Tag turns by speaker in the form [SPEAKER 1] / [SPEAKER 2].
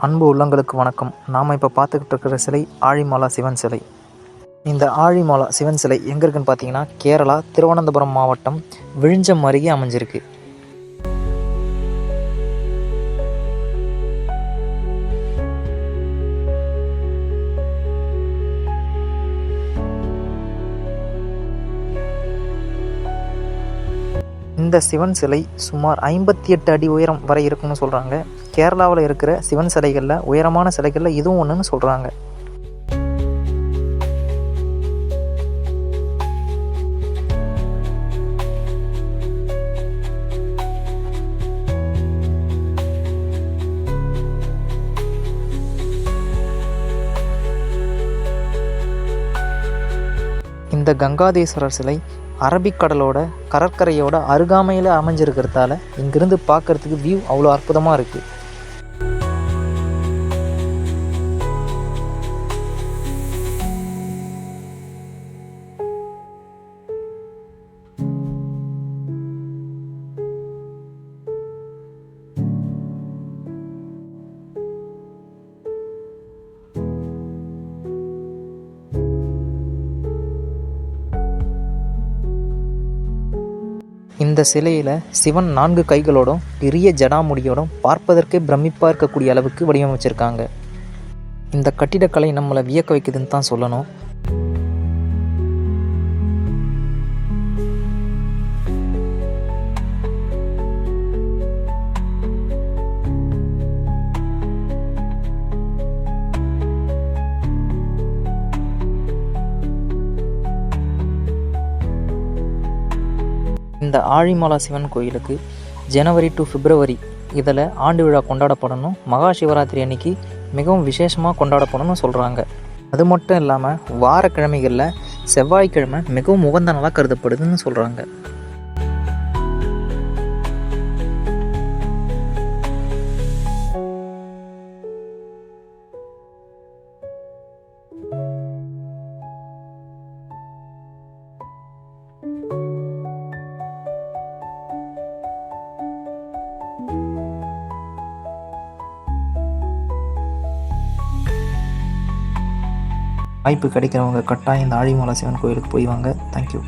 [SPEAKER 1] அன்பு உள்ளங்களுக்கு வணக்கம். நாம் இப்போ பார்த்துக்கிட்டு இருக்கிற சிலை ஆழிமலா சிவன் சிலை. இந்த ஆழிமலா சிவன் சிலை எங்கே இருக்குன்னு பார்த்தீங்கன்னா, கேரளா திருவனந்தபுரம் மாவட்டம் விழுஞ்சம் அருகே அமைஞ்சிருக்கு. இந்த சிவன் சிலை சுமார் 58 அடி உயரம் வரை இருக்குன்னு சொல்கிறாங்க. கேரளாவில் இருக்கிற சிவன் சிலைகளில் உயரமான சிலைகளில் இதுவும் ஒன்றுன்னு சொல்கிறாங்க. இந்த கங்காதேஸ்வரர் சிலை அரபிக்கடலோட கடற்கரையோட அருகாமையில் அமைஞ்சிருக்கிறதால இங்கிருந்து பார்க்கறதுக்கு வியூ அவ்வளோ அற்புதமாக இருக்குது. இந்த சிலையில் சிவன் 4 கைகளோடும் பெரிய ஜடாமுடியோடும் பார்ப்பதற்கே பிரமிப்பாக இருக்கக்கூடிய அளவுக்கு வடிவமைச்சிருக்காங்க. இந்த கட்டிடக்கலை நம்மளை வியக்க வைக்குதுன்னு தான் சொல்லணும். இந்த ஆழிமலா சிவன் கோயிலுக்கு ஜனவரி டு பிப்ரவரி இதில் ஆண்டு விழா கொண்டாடப்படணும். மகா சிவராத்திரி அன்னைக்கு மிகவும் விசேஷமாக கொண்டாடப்படணும்னு சொல்கிறாங்க. அது மட்டும் இல்லாமல் வாரக்கிழமைகளில் செவ்வாய்க்கிழமை மிகவும் உகந்த நாளாக கருதப்படுதுன்னு சொல்கிறாங்க. வாய்ப்பு கிடைக்கிறவங்க கட்டாயம் இந்த ஆழிமலா சிவன் கோயிலுக்கு போய் வாங்க. தேங்க்யூ.